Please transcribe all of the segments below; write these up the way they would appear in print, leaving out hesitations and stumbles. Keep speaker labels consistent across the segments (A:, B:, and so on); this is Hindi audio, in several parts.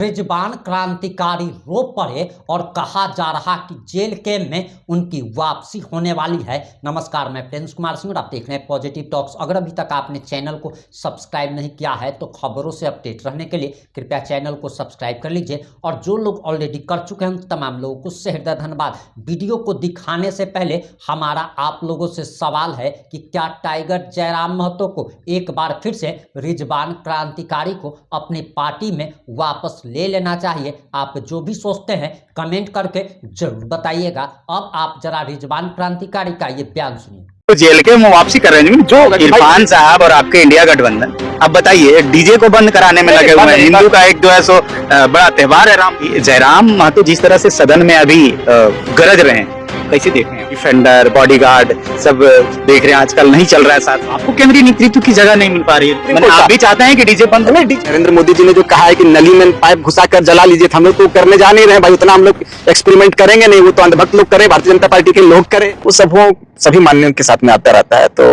A: रिजवान क्रांतिकारी रो पड़े और कहा जा रहा कि जेल कैंप में उनकी वापसी होने वाली है। नमस्कार, मैं प्रिंस कुमार सिंह और आप देख रहे हैं पॉजिटिव टॉक्स। अगर अभी तक आपने चैनल को सब्सक्राइब नहीं किया है तो खबरों से अपडेट रहने के लिए कृपया चैनल को सब्सक्राइब कर लीजिए। और जो लोग ऑलरेडी कर चुके हैं उन तमाम लोगों को हृदय धन्यवाद। वीडियो को दिखाने से पहले हमारा आप लोगों से सवाल है कि क्या टाइगर जयराम महतो को एक बार फिर से रिजवान क्रांतिकारी को अपनी पार्टी में वापस ले लेना चाहिए? आप जो भी सोचते हैं कमेंट करके जरूर बताइएगा। अब आप जरा रिजवान क्रांतिकारी का ये बयान सुनिए।
B: तो जेल के वापसी कर रहे हैं जो इरफान साहब और आपके इंडिया गठबंधन, अब बताइए डीजे को बंद कराने में लगे हुए हैं। हिंदू का एक जो है सो बड़ा त्योहार है जयराम महतो जिस तरह से सदन में अभी गरज रहे हैं, कैसे देख रहे हैं? डिफेंडर, बॉडीगार्ड सब देख रहे हैं, आजकल नहीं चल रहा है। साथ आपको केंद्रीय नेतृत्व की जगह नहीं मिल पा रही है। आप भी चाहते हैं कि डीजे बंद?
C: नरेंद्र मोदी जी ने जो कहा है कि नली में पाइप घुसाकर जला लीजिए, हम लोग तो करने जा नहीं रहे भाई, उतना हम लोग एक्सपेरिमेंट करेंगे नहीं। वो तो अंधभक्त लोग करें, भारतीय जनता पार्टी के लोग करें, वो सब वो सभी मान्यों के साथ में आता रहता है। तो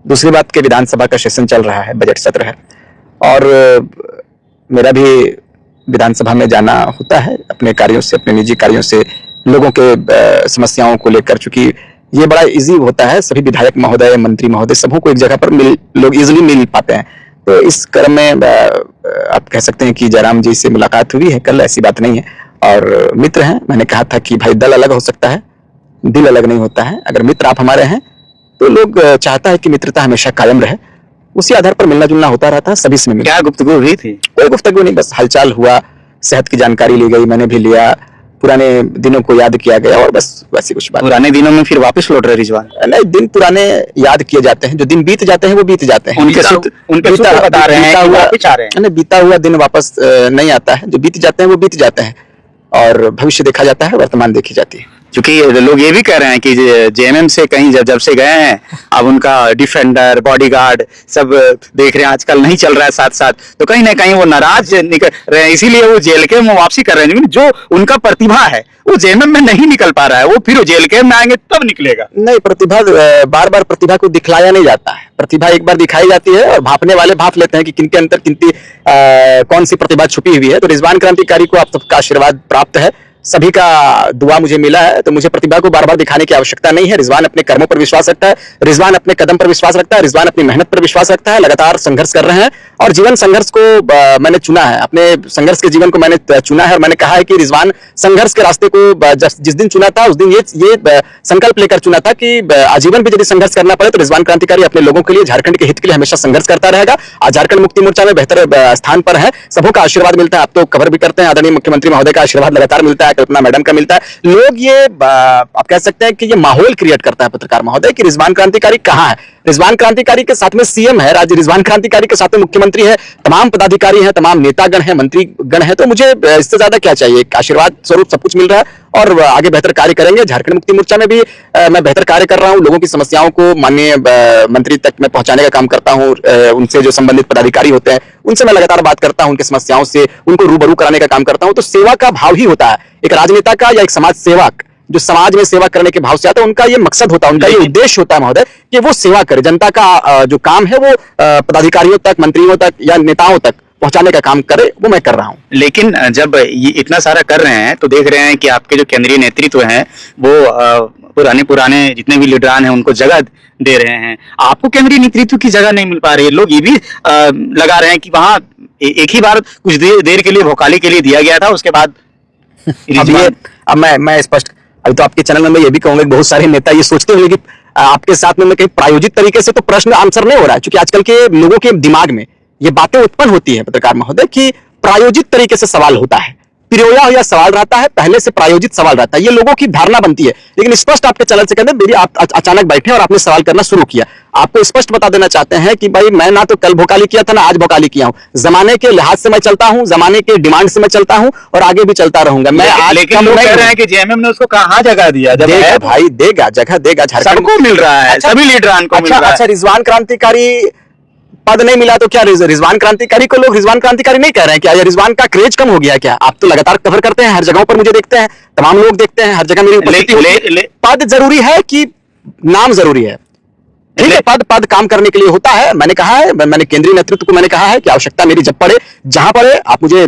C: दूसरी बात के विधानसभा का सेशन चल रहा है, बजट सत्र है और मेरा भी विधानसभा में जाना होता है अपने कार्यों से, अपने निजी कार्यों से, लोगों के समस्याओं को लेकर। चूंकि ये बड़ा इजी होता है, सभी विधायक महोदय, मंत्री महोदय सबों को एक जगह पर लोग इजीली मिल पाते हैं। तो इस क्रम में आप कह सकते हैं कि जयराम जी से मुलाकात हुई है कल, ऐसी बात नहीं है और मित्र हैं। मैंने कहा था कि भाई दल अलग हो सकता है, दिल अलग नहीं होता है। अगर मित्र आप हमारे हैं तो लोग चाहता है कि मित्रता हमेशा कायम रहे, उसी आधार पर मिलना जुलना होता रहता है। सभी से मिला।
B: क्या गुफ्तगू हुई थी?
C: कोई गुफ्तगू नहीं, बस हालचाल हुआ, सेहत की जानकारी ली गई, मैंने भी लिया, पुराने दिनों को याद किया गया और बस वैसी कुछ बात।
B: पुराने दिनों में फिर वापस लौट रहे रिजवान?
C: नहीं, दिन पुराने याद किए जाते हैं, जो दिन बीत जाते हैं वो बीत जाते हैं।
B: उनके सूत्र बता रहे हैं कि वापस आ रहे हैं।
C: नहीं, बीता हुआ दिन वापस नहीं आता है, जो बीत जाते हैं वो बीत जाते हैं और भविष्य देखा जाता है, वर्तमान देखी जाती है।
B: क्योंकि लोग ये भी कह रहे हैं कि जेएमएम से कहीं जब से गए हैं, अब उनका डिफेंडर, बॉडीगार्ड सब देख रहे हैं, आजकल नहीं चल रहा है साथ साथ, तो कहीं ना कहीं वो नाराज निकल रहे हैं, इसीलिए वो जेल के में वापसी कर रहे हैं। जो उनका प्रतिभा है वो जेएमएम में नहीं निकल पा रहा है, वो फिर वो जेल के में आएंगे तब निकलेगा।
C: नहीं, प्रतिभा बार बार प्रतिभा को दिखलाया नहीं जाता है। प्रतिभा एक बार दिखाई जाती है और भापने वाले भाप लेते हैं कि किनके अंदर कितनी कौन सी प्रतिभा छुपी हुई है। तो रिजवान क्रांतिकारी को आप सबका आशीर्वाद प्राप्त है, सभी का दुआ मुझे मिला है, तो मुझे प्रतिभा को बार बार दिखाने की आवश्यकता नहीं है। रिजवान अपने कर्मों पर विश्वास रखता है, रिजवान अपने कदम पर विश्वास रखता है, रिजवान अपनी मेहनत पर विश्वास रखता है, लगातार संघर्ष कर रहे हैं और जीवन संघर्ष को मैंने चुना है, अपने संघर्ष के जीवन को मैंने चुना है और मैंने कहा है कि रिजवान संघर्ष के रास्ते को जिस दिन चुना था उस दिन ये संकल्प लेकर चुना था कि आजीवन भी यदि संघर्ष करना पड़े तो रिजवान क्रांतिकारी अपने लोगों के लिए, झारखंड के हित के लिए हमेशा संघर्ष करता रहेगा। आज झारखंड मुक्ति मोर्चा में बेहतर स्थान पर है, सबों का आशीर्वाद मिलता है। आप तो कवर भी करते हैं, आदरणीय मुख्यमंत्री महोदय का आशीर्वाद लगातार मिलता है, कल्पना मैडम का मिलता है। लोग ये आप कह सकते हैं कि ये माहौल क्रिएट करता है पत्रकार महोदय कि रिजवान क्रांतिकारी कहां है। रिजवान क्रांतिकारी के साथ में सीएम है, राज्य रिजवान क्रांतिकारी के साथ में मुख्यमंत्री है, तमाम पदाधिकारी हैं, तमाम नेतागण हैं, मंत्रीगण हैं। तो मुझे इससे ज्यादा क्या चाहिए? आशीर्वाद स्वरूप सब कुछ मिल रहा है और आगे बेहतर कार्य करेंगे। झारखंड मुक्ति मोर्चा में भी मैं बेहतर कार्य कर रहा हूं, लोगों की समस्याओं को माननीय मंत्री तक मैं पहुंचाने का काम करता हूं। उनसे जो संबंधित पदाधिकारी होते हैं उनसे मैं लगातार बात करता हूं, उनकी समस्याओं से उनको रूबरू कराने का काम करता हूं। तो सेवा का भाव ही होता है एक राजनेता का या एक समाज सेवक जो समाज में सेवा करने के भाव से आता है, उनका ये मकसद होता है, उनका ये उद्देश्य होता है महोदय कि वो सेवा करे। जनता का जो काम है वो पदाधिकारियों तक, मंत्रियों तक या नेताओं तक पहुंचाने का काम करे, वो मैं कर रहा हूं।
B: लेकिन जब ये इतना सारा कर रहे हैं तो देख रहे हैं कि आपके जो केंद्रीय नेतृत्व हैं वो पुराने जितने भी लीडरान हैं उनको जगह दे रहे हैं, आपको केंद्रीय नेतृत्व की जगह नहीं मिल पा रही है। लोग ये भी लगा रहे हैं कि वहां एक ही बार कुछ देर के लिए भोकाली के लिए दिया गया था, उसके बाद
C: अब मैं स्पष्ट, अभी तो आपके चैनल में मैं ये भी कहूंगा कि बहुत सारे नेता ये सोचते होंगे कि आपके साथ में मैं कहीं प्रायोजित तरीके से तो प्रश्न आंसर नहीं हो रहा है, क्योंकि आजकल के लोगों के दिमाग में ये बातें उत्पन्न होती है पत्रकार महोदय कि प्रायोजित तरीके से सवाल होता है, पिरोया हुआ सवाल रहता है, पहले से प्रायोजित सवाल रहता है, ये लोगों की धारणा बनती है। लेकिन स्पष्ट आपके चैनल से कहते मेरी आप अचानक बैठे और आपने सवाल करना शुरू किया, आपको स्पष्ट बता देना चाहते हैं कि भाई मैं ना तो कल भोकाली किया था ना आज भोकाली किया हूं, जमाने के लिहाज से मैं चलता हूं, जमाने के डिमांड से मैं चलता हूं और आगे भी चलता रहूंगा। मैं आज
B: लेकिन लोग कह रहे हैं कि जेएमएम ने उसको कहां जगह दिया?
C: देगा भाई, देगा, जगह देगा, झारखंड
B: को मिल रहा है, सभी लीडरान को मिल रहा है।
C: अच्छा, रिजवान क्रांतिकारी पद नहीं मिला तो क्या रिजवान क्रांतिकारी को लोग रिजवान क्रांतिकारी नहीं कह रहे हैं क्या? या रिजवान का क्रेज कम हो गया क्या? आप तो लगातार कवर करते हैं, हर जगह पर मुझे देखते हैं, तमाम लोग देखते हैं, हर जगह मेरी उपस्थिति होती है। पद जरूरी है कि नाम जरूरी है? ठीक है, पद पद काम करने के लिए होता है। मैंने कहा है, मैंने केंद्रीय नेतृत्व को मैंने कहा है कि आवश्यकता मेरी जब पड़े, जहां पड़े आप मुझे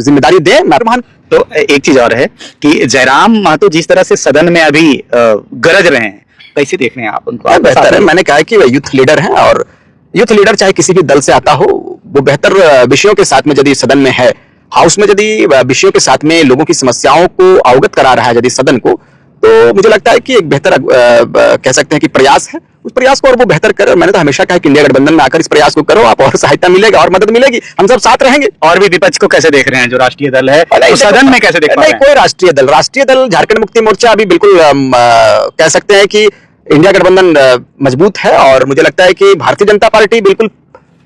C: जिम्मेदारी दें, मैं मान।
B: तो एक चीज और है कि जयराम महतो जिस तरह से सदन में अभी गरज रहे हैं, कैसे देख रहे हैं आप उनको?
C: बेहतर है, मैंने कहा कि वे यूथ लीडर हैं, और यूथ लीडर चाहे किसी भी दल से आता हो, वो बेहतर विषयों के साथ में यदि सदन में है, हाउस में यदि विषयों के साथ में लोगों की समस्याओं को अवगत करा रहा है यदि सदन को, तो मुझे लगता है कि एक बेहतर कह सकते हैं कि प्रयास है, उस प्रयास को और वो बेहतर करे। मैंने तो हमेशा कहा कि इंडिया गठबंधन में आकर इस प्रयास को करो, आप और सहायता मिलेगा और मदद मिलेगी, हम सब साथ रहेंगे।
B: और भी विपक्ष को कैसे देख रहे हैं, जो राष्ट्रीय दल है तो सदन में कैसे देख पा रहे हैं?
C: कोई राष्ट्रीय दल झारखंड मुक्ति मोर्चा अभी बिल्कुल कह सकते हैं कि इंडिया गठबंधन मजबूत है, और मुझे लगता है कि भारतीय जनता पार्टी बिल्कुल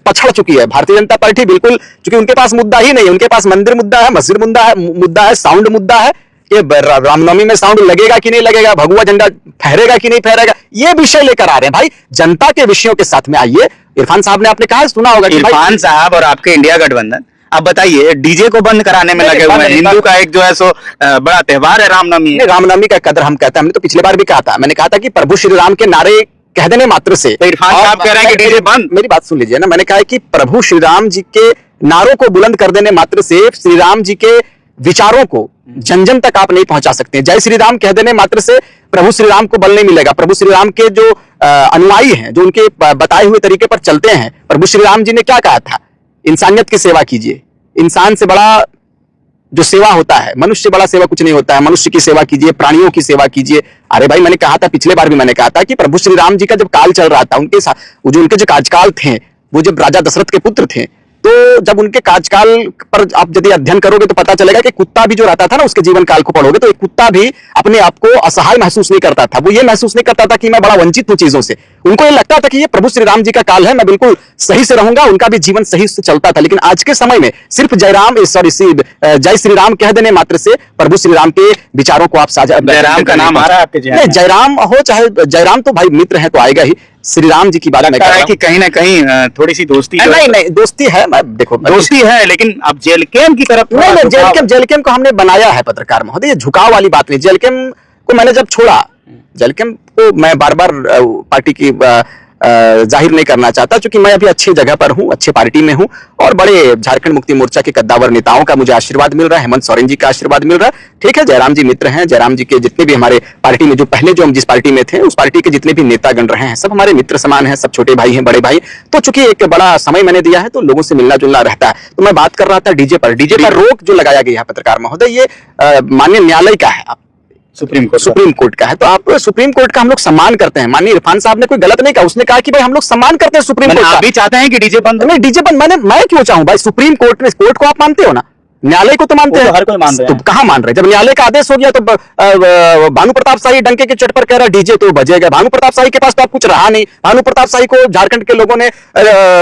C: पछड़ चुकी है। भारतीय जनता पार्टी बिल्कुल, क्योंकि उनके पास मुद्दा ही नहीं है, उनके पास मंदिर मुद्दा है, मस्जिद मुद्दा है, साउंड मुद्दा है कि रामनवमी में साउंड लगेगा कि नहीं लगेगा, भगवा झंडा फहरेगा कि नहीं फहरेगा, ये विषय लेकर आ रहे हैं। भाई जनता के विषयों के साथ में आइए। इरफान साहब ने आपने कहा, सुना होगा कि
B: इरफान साहब और आपके इंडिया गठबंधन, अब बताइए, डीजे को बंद कराने में लगे हुए हैं। हिंदू का एक जो है सो बड़ा त्योहार है रामनवमी।
C: रामनवमी का कदर हम कहते हैं, हमने तो पिछले बार भी कहा था, मैंने कहा था कि प्रभु श्री राम के नारे कह देने मात्र से,
B: तो इरफान साहब कह रहे हैं कि डीजे बंद।
C: मेरी बात सुन लीजिए ना, मैंने कहा कि प्रभु श्री राम जी के नारों को बुलंद कर देने मात्र से श्री राम जी के विचारों को जन जन तक आप नहीं पहुंचा सकते। जय श्री राम कह देने मात्र से प्रभु श्री राम को बल नहीं मिलेगा। प्रभु श्री राम के जो अनुयायी हैं, जो उनके बताए हुए तरीके पर चलते हैं, प्रभु श्री राम जी ने क्या कहा था? इंसानियत की सेवा कीजिए। इंसान से बड़ा जो सेवा होता है, मनुष्य से बड़ा सेवा कुछ नहीं होता है। मनुष्य की सेवा कीजिए, प्राणियों की सेवा कीजिए। अरे भाई, मैंने कहा था, पिछले बार भी मैंने कहा था कि प्रभु श्री राम जी का जब काल चल रहा था, उनके साथ जो उनके जो कार्यकाल थे, वो जब राजा दशरथ के पुत्र थे, तो जब उनके कार्यकाल पर आप यदि अध्ययन करोगे तो पता चलेगा कि कुत्ता भी जो रहता था ना, उसके जीवन काल को पढ़ोगे तो एक कुत्ता भी अपने आप को असहाय महसूस नहीं करता था। वो ये महसूस नहीं करता था कि मैं बड़ा वंचित हूं चीजों से। उनको ये लगता था कि ये प्रभु श्री राम जी का काल है, मैं बिल्कुल सही से रहूंगा। उनका भी जीवन सही से चलता था। लेकिन आज के समय में सिर्फ जय श्री राम कह देने मात्र से प्रभु श्री राम के विचारों को आप साझा,
B: जयराम का नाम आ रहा है आपके जीवन में?
C: जयराम हो चाहे जयराम, तो भाई मित्र है तो आएगा ही। श्री राम जी की बात मैं कर रहा हूं
B: कि कहीं ना कहीं थोड़ी सी दोस्ती,
C: नहीं दोस्ती है, मैं देखो
B: दोस्ती है, लेकिन अब जेलकेम की तरफ
C: नहीं, जेलकेम को हमने बनाया है पत्रकार महोदय, ये झुकाव वाली बात नहीं। जेलकेम को मैंने जब छोड़ा, जेलकेम को मैं बार बार पार्टी की जाहिर नहीं करना चाहता, क्योंकि मैं अभी अच्छी जगह पर हूं, अच्छे पार्टी में हूं, और बड़े झारखंड मुक्ति मोर्चा के कद्दावर नेताओं का मुझे आशीर्वाद मिल रहा है, हेमंत सोरेन जी का आशीर्वाद मिल रहा है। ठीक है, जयराम जी मित्र हैं, जयराम जी के जितने भी हमारे पार्टी में, जो पहले जो हम जिस पार्टी में थे, उस पार्टी के जितने भी नेतागण रहे हैं, सब हमारे मित्र समान हैं, सब छोटे भाई हैं, बड़े भाई। तो चूंकि एक बड़ा समय मैंने दिया है, तो लोगों से मिलना जुलना रहता है। तो मैं बात कर रहा था डीजे पर रोक जो लगाया गया है पत्रकार महोदय, ये माननीय न्यायालय का है, सुप्रीम कोर्ट का है। तो आप सुप्रीम कोर्ट का हम लोग सम्मान करते हैं। माननीय इरफान साहब ने कोई गलत नहीं कहा, उसने कहा कि भाई हम लोग सम्मान करते हैं सुप्रीम कोर्ट का।
B: आप भी चाहते हैं कि डीजे बंद?
C: नहीं, डीजे बंद मैं क्यों चाहूं भाई? सुप्रीम कोर्ट ने, कोर्ट को आप मानते हो ना, न्यायालय को तो मानते हैं,
B: हर कोई मान रहे हैं।
C: तो कहां मान रहे? जब न्यायालय का आदेश हो गया तो भानु प्रताप शाही डंके के चट पर कह रहा डीजे तो बजेगा। भानु प्रताप शाही के पास तो अब कुछ रहा नहीं। भानु प्रताप शाही को झारखंड के लोगों ने,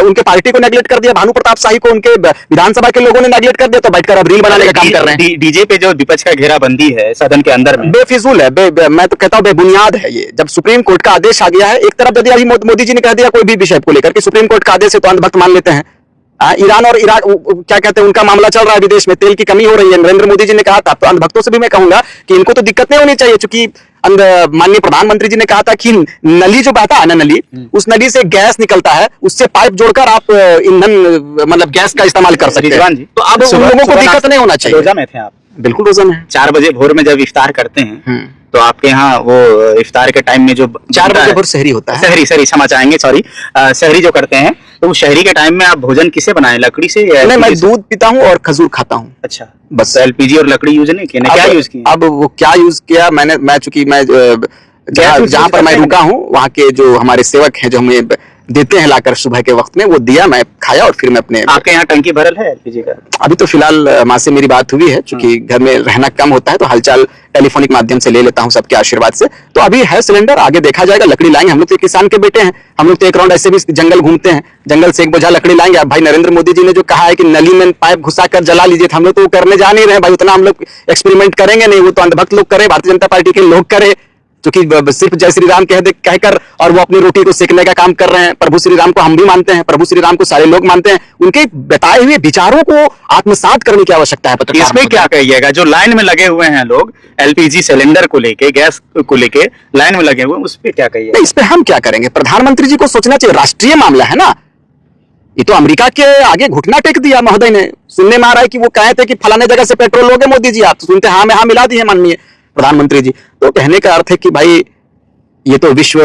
C: उनके पार्टी को नेगलेक्ट कर दिया। भानु प्रताप शाही को उनके विधानसभा के लोगों ने नेगलेक्ट कर दिया, तो बैठकर अब रील बनाने का काम कर रहे हैं।
B: डीजे पे जो विपक्ष का घेराबंदी है सदन के अंदर में,
C: बेफिजूल है, मैं तो कहता हूं बेबुनियाद है ये। जब सुप्रीम कोर्ट का आदेश आ गया है, एक तरफ यदि अभी मोदी जी ने कह दिया कोई भी विषय को लेकर कि सुप्रीम कोर्ट का आदेश है तो अंधभक्त मान लेते हैं। ईरान और इराक क्या कहते हैं, उनका मामला चल रहा है विदेश में, तेल की कमी हो रही है, नरेंद्र मोदी जी ने कहा था। तो अंधभक्तों से भी मैं कहूंगा कि इनको तो दिक्कत नहीं होनी चाहिए, क्योंकि माननीय प्रधानमंत्री जी ने कहा था कि नली जो बहता है ना, नली, उस नली से गैस निकलता है, उससे पाइप जोड़कर आप ईंधन मतलब गैस का इस्तेमाल कर सकते हैं। तो अब उन लोगों को दिक्कत नहीं होना चाहिए।
B: रोजा में थे आप?
C: बिल्कुल रोजा में।
B: 4 बजे भोर में जब इफ्तार करते हैं, तो आपके यहाँ वो इफ्तार के टाइम में जो
C: 4 बजे भोर सहरी होता है,
B: सहरी क्षमा चाहेंगे, सॉरी, सहरी जो करते हैं, तो शहरी के टाइम में आप भोजन किसे बनाए, लकड़ी से?
C: नहीं, मैं दूध पीता हूँ और खजूर खाता हूँ।
B: अच्छा, बस एलपीजी और लकड़ी यूज नहीं किया? क्या यूज किया?
C: अब वो क्या यूज किया मैं चूंकि मैं जहाँ पर मैं रुका हूँ, वहाँ के जो हमारे सेवक हैं, जो हमें देते हैं लाकर सुबह के वक्त में, वो दिया, मैं खाया और फिर मैं अपने।
B: आपके यहाँ टंकी भरल है एलपीजी का?
C: अभी तो फिलहाल माँ से मेरी बात हुई है, क्योंकि घर में रहना कम होता है, तो हालचाल टेलीफोनिक माध्यम से ले लेता हूँ सबके आशीर्वाद से। तो अभी है सिलेंडर, आगे देखा जाएगा। लकड़ी लाएंगे, हम लोग तो किसान के बेटे हैं, हम लोग तो एक राउंड ऐसे भी जंगल घूमते हैं, जंगल से एक बोझा लकड़ी लाएंगे। अब भाई नरेंद्र मोदी जी ने जो कहा है कि नली में पाइप घुसा कर जला लीजिए, हम लोग तो करने जा नहीं रहे भाई, उतना हम लोग एक्सपेरिमेंट करेंगे नहीं, वो तो अंधभक्त लोग करे, भारतीय जनता पार्टी के लोग करे। क्योंकि सिर्फ जय श्री राम कहकर और वो अपनी रोटी को सेकने का काम कर रहे हैं। प्रभु श्री राम को हम भी मानते हैं, प्रभु श्री राम को सारे लोग मानते हैं। उनके बताए हुए विचारों को आत्मसात करने की आवश्यकता है। पत्रकार
B: इसमें क्या कहिएगा, जो लाइन में लगे हुए हैं लोग एलपीजी सिलेंडर को लेके, गैस को लेके लाइन में लगे हुए हैं, उस पर क्या कहिएगा?
C: इस पे हम क्या करेंगे? प्रधानमंत्री जी को सोचना चाहिए, राष्ट्रीय मामला है ना। ये तो अमेरिका के आगे घुटना टेक दिया महोदय ने। सुनने में आ रहा है कि वो कहे थे कि फलाने जगह से पेट्रोल लोगे मोदी जी, आप तो सुनते हाँ में हाँ मिला दिए माननीय प्रधानमंत्री जी। तो कहने का अर्थ है कि भाई ये तो विश्व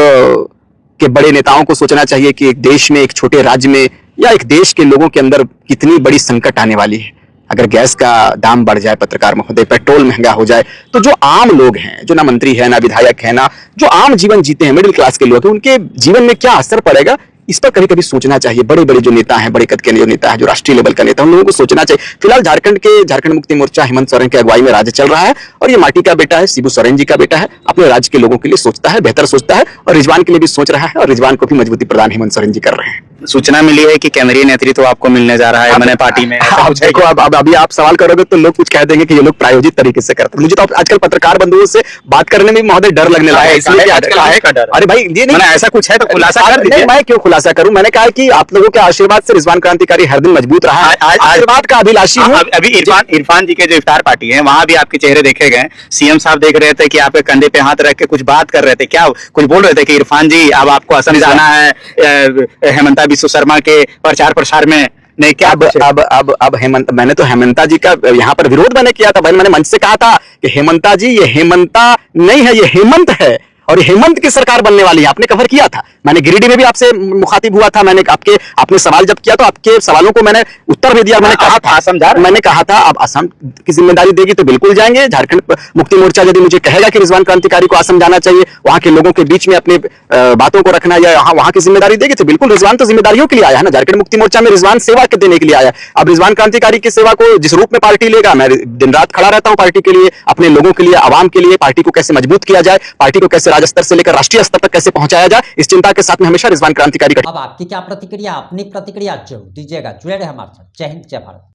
C: के बड़े नेताओं को सोचना चाहिए कि एक देश में, एक छोटे राज्य में या एक देश के लोगों के अंदर कितनी बड़ी संकट आने वाली है। अगर गैस का दाम बढ़ जाए पत्रकार महोदय, पेट्रोल महंगा हो जाए, तो जो आम लोग हैं, जो ना मंत्री है ना विधायक है ना, जो आम जीवन जीते हैं, मिडिल क्लास के लोग हैं, उनके जीवन में क्या असर पड़ेगा, इस पर कभी कभी सोचना चाहिए। बड़े बड़े जो नेता हैं, बड़े कद के जो नेता है, जो राष्ट्रीय लेवल का नेता, उन लोगों को सोचना चाहिए। फिलहाल झारखंड मुक्ति मोर्चा हेमंत सोरेन की अगुवाई में राज्य चल रहा है और ये माटी का बेटा है, शिबू सोरेन जी का बेटा है। अपने राज्य के लोगों के लिए सोचता है, बेहतर सोचता है और रिजवान के लिए भी सोच रहा है और रिजवान को भी मजबूती प्रदान हेमंत सोरेन जी कर रहे हैं।
B: सूचना मिली है कि केंद्रीय नेतृत्व आपको मिलने जा रहा है मैंने पार्टी में।
C: आप देखो, अब अभी आप सवाल करोगे तो लोग कुछ कह देंगे कि ये लोग प्रायोजित तरीके से करते हैं। मुझे तो आजकल पत्रकार बंधुओं से बात करने में महोदय डर लगने लगा है। इसलिए अरे भाई ये नहीं,
B: ऐसा कुछ है तो खुलासा कर दीजिए।
C: मैं क्यों खुलासा करूं? मैंने कहा कि आप लोगों के आशीर्वाद से रिजवान क्रांतिकारी हर दिन मजबूत रहा है। आशीर्वाद का अभिलाषी हूं।
B: अभी इरफान जी के जो इफ्तार पार्टी है वहां भी आपके चेहरे देखे गए। सीएम साहब देख रहे थे कि आपके कंधे पे हाथ रख के कुछ बात कर रहे थे, क्या कुछ बोल रहे थे कि इरफान जी अब आपको असम जाना है हेमंता बिस्व शर्मा के प्रचार प्रसार में? नहीं, क्या
C: अब हेमंत, मैंने तो हेमंता जी का यहाँ पर विरोध मैंने किया था। मैंने मंच से कहा था कि हेमंता जी, ये हेमंता नहीं है, ये हेमंत है और हेमंत की सरकार बनने वाली है। आपने कवर किया था, मैंने गिरिडीह में भी आपसे मुखातिब हुआ था। मैंने आपने सवाल जब किया तो आपके सवालों को मैंने उत्तर भी दिया। मैंने कहा था अब असम की जिम्मेदारी देगी तो बिल्कुल जाएंगे। झारखंड मुक्ति मोर्चा यदि मुझे कहेगा कि रिजवान क्रांतिकारी को असम जाना चाहिए, वहां के लोगों के बीच में अपने बातों को रखना या वहां की जिम्मेदारी देगी तो बिल्कुल। रिजवान तो जिम्मेदारियों के लिए आया है ना, झारखंड मुक्ति मोर्चा में रिजवान सेवा के देने के लिए आया। अब रिजवान क्रांतिकारी की सेवा को जिस रूप में पार्टी लेगा, मैं दिन रात खड़ा रहता हूं पार्टी के लिए, अपने लोगों के लिए, आवाम के लिए। पार्टी को कैसे मजबूत किया जाए, पार्टी को कैसे राज्य स्तर से लेकर राष्ट्रीय स्तर तक कैसे पहुंचाया जाए, इस चिंता के साथ में हमेशा रिजवान क्रांतिकारी का।
A: अब आपकी क्या प्रतिक्रिया, अपनी प्रतिक्रिया जरूर दीजिएगा। जुड़े रहे हमारे साथ। जय हिंद, जय भारत।